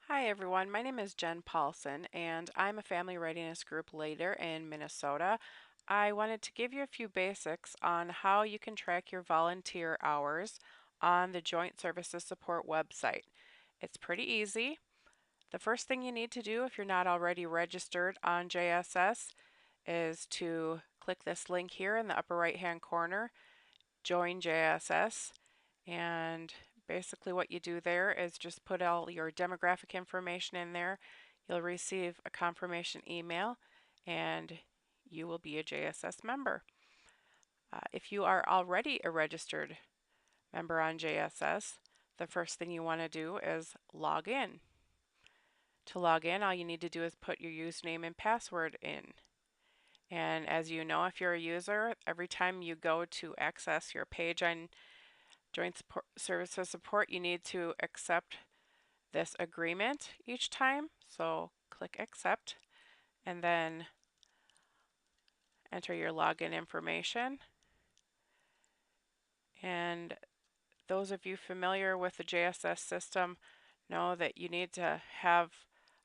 Hi everyone, my name is Jen Paulson and I'm a family readiness group leader in Minnesota. I wanted to give you a few basics on how you can track your volunteer hours on the Joint Services Support website. It's pretty easy. The first thing you need to do if you're not already registered on JSS is to click this link here in the upper right hand corner, Join JSS, and basically what you do there is just put all your demographic information in there. You'll receive a confirmation email and you will be a JSS member. If you are already a registered member on JSS, the first thing you want to do is log in. To log in, all you need to do is put your username and password in. And as you know, if you're a user, every time you go to access your page on Joint Services Support, you need to accept this agreement each time. So click accept and then enter your login information. And those of you familiar with the JSS system know that you need to have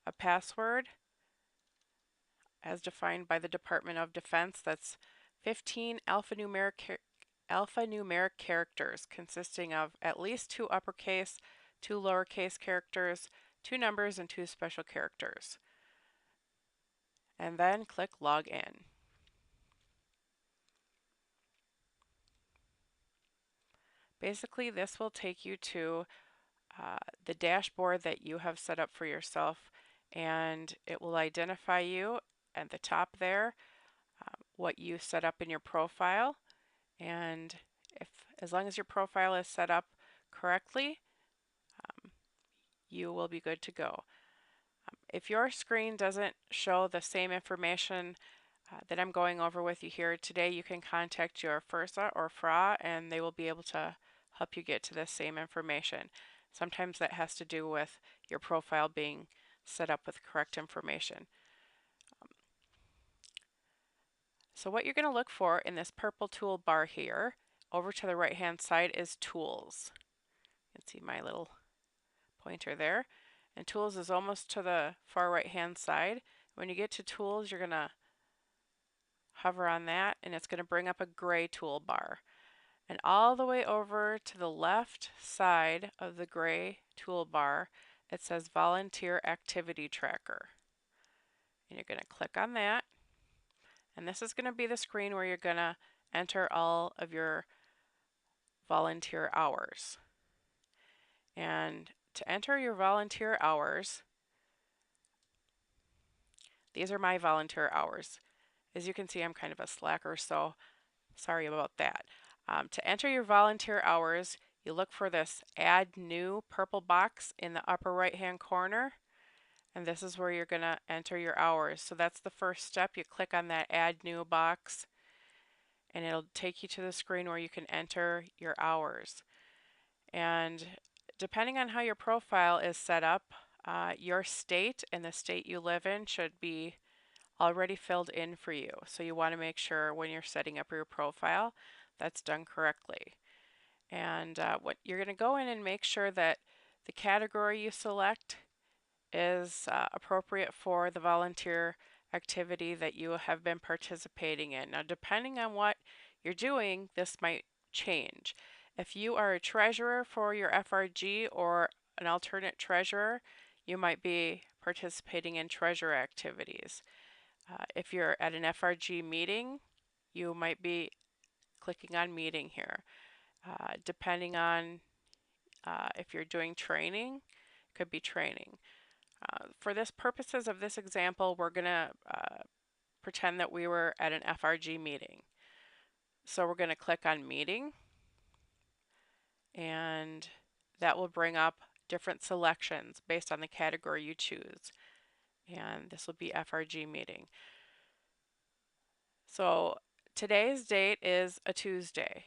a password as defined by the Department of Defense. That's 15 alphanumeric characters consisting of at least 2 uppercase, 2 lowercase characters, 2 numbers, and 2 special characters. And then click log in. Basically, this will take you to the dashboard that you have set up for yourself, and it will identify you at the top there, what you set up in your profile, and if as long as your profile is set up correctly, you will be good to go. If your screen doesn't show the same information that I'm going over with you here today, you can contact your FIRSA or FRA and they will be able to help you get to the same information. Sometimes that has to do with your profile being set up with correct information. So what you're going to look for in this purple toolbar here, over to the right hand side, is Tools. You can see my little pointer there. And Tools is almost to the far right hand side. When you get to Tools, you're going to hover on that and it's going to bring up a gray toolbar. And all the way over to the left side of the gray toolbar, it says Volunteer Activity Tracker. And you're going to click on that. And this is going to be the screen where you're going to enter all of your volunteer hours. And to enter your volunteer hours, these are my volunteer hours. As you can see, I'm kind of a slacker, so sorry about that. To enter your volunteer hours, you look for this Add New purple box in the upper right hand corner, and this is where you're going to enter your hours. So that's the first step. You click on that Add New box and it'll take you to the screen where you can enter your hours. And depending on how your profile is set up, your state and the state you live in should be already filled in for you. So you want to make sure when you're setting up your profile that's done correctly. And what you're going to go in and make sure that the category you select is appropriate for the volunteer activity that you have been participating in. Now, depending on what you're doing, this might change. If you are a treasurer for your FRG or an alternate treasurer, you might be participating in treasurer activities. If you're at an FRG meeting, you might be clicking on meeting here. Depending on if you're doing training, it could be training. For this purposes of this example, we're going to pretend that we were at an FRG meeting. So we're going to click on meeting, and that will bring up different selections based on the category you choose. And this will be FRG meeting. So today's date is a Tuesday.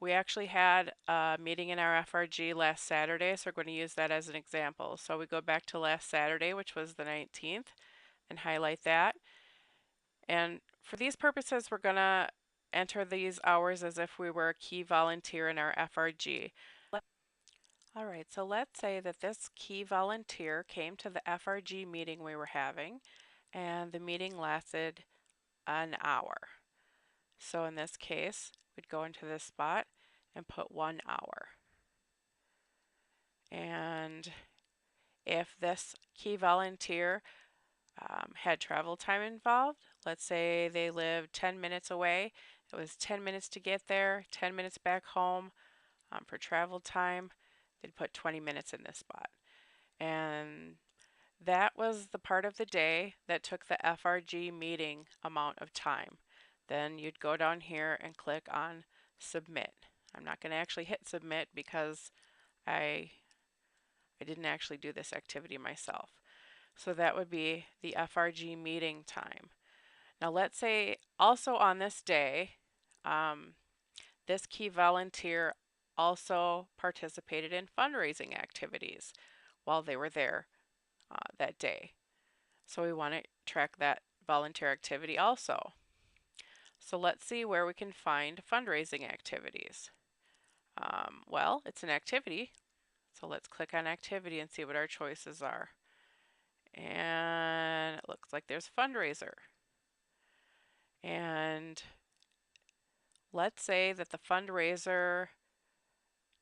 We actually had a meeting in our FRG last Saturday, so we're going to use that as an example. So we go back to last Saturday, which was the 19th, and highlight that. And for these purposes, we're going to enter these hours as if we were a key volunteer in our FRG. All right, so let's say that this key volunteer came to the FRG meeting we were having, and the meeting lasted an hour. So in this case, we'd go into this spot and put 1 hour. And if this key volunteer had travel time involved, let's say they lived 10 minutes away, it was 10 minutes to get there, 10 minutes back home for travel time, they'd put 20 minutes in this spot. And that was the part of the day that took the FRG meeting amount of time. Then you'd go down here and click on submit. I'm not going to actually hit submit because I didn't actually do this activity myself. So that would be the FRG meeting time. Now let's say also on this day, this key volunteer also participated in fundraising activities while they were there that day. So we want to track that volunteer activity also. So let's see where we can find fundraising activities. Well, it's an activity, so let's click on activity and see what our choices are. And it looks like there's fundraiser. And let's say that the fundraiser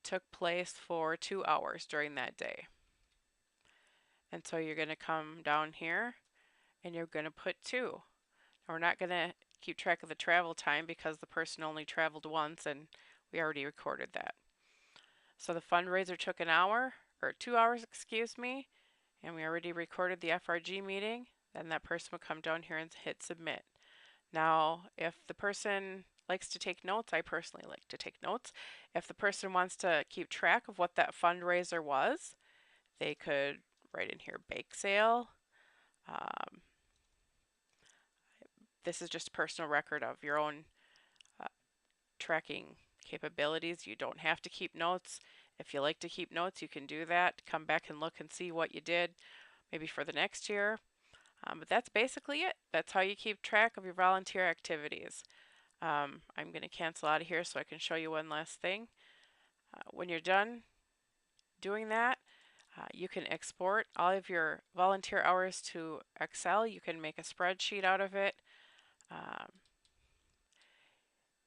took place for 2 hours during that day. And so you're going to come down here and you're going to put 2. Now we're not going to keep track of the travel time because the person only traveled once and we already recorded that. So the fundraiser took an hour, or 2 hours, excuse me, and we already recorded the FRG meeting. Then that person would come down here and hit submit. Now, if the person likes to take notes, I personally like to take notes. If the person wants to keep track of what that fundraiser was, they could write in here bake sale. This is just a personal record of your own tracking capabilities. You don't have to keep notes. If you like to keep notes, you can do that. Come back and look and see what you did, maybe for the next year. But that's basically it. That's how you keep track of your volunteer activities. I'm going to cancel out of here so I can show you one last thing. When you're done doing that, you can export all of your volunteer hours to Excel. You can make a spreadsheet out of it.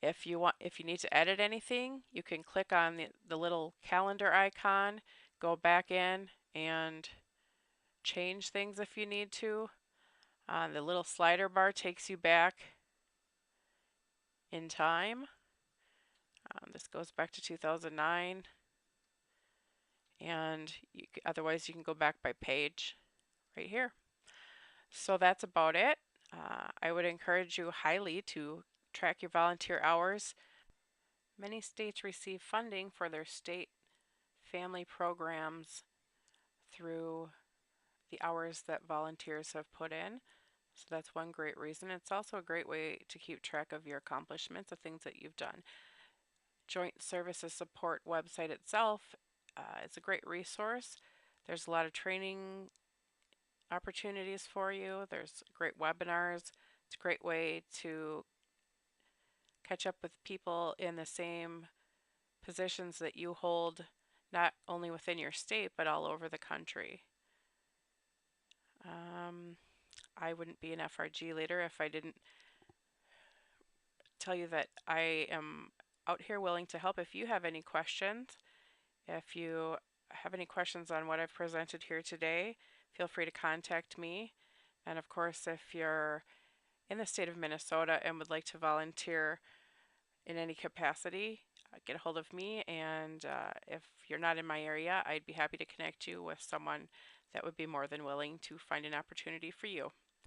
If you need to edit anything, you can click on the little calendar icon, go back in and change things if you need to. The little slider bar takes you back in time. This goes back to 2009, and otherwise you can go back by page right here. So that's about it. I would encourage you highly to track your volunteer hours. Many states receive funding for their state family programs through the hours that volunteers have put in. So that's one great reason. It's also a great way to keep track of your accomplishments, the things that you've done. Joint Services Support website itself is a great resource. There's a lot of training opportunities for you. There's great webinars. It's a great way to catch up with people in the same positions that you hold, not only within your state, but all over the country. I wouldn't be an FRG leader if I didn't tell you that I am out here willing to help. If you have any questions, if you have any questions on what I've presented here today, feel free to contact me. And of course, if you're in the state of Minnesota and would like to volunteer in any capacity, get a hold of me. And if you're not in my area, I'd be happy to connect you with someone that would be more than willing to find an opportunity for you.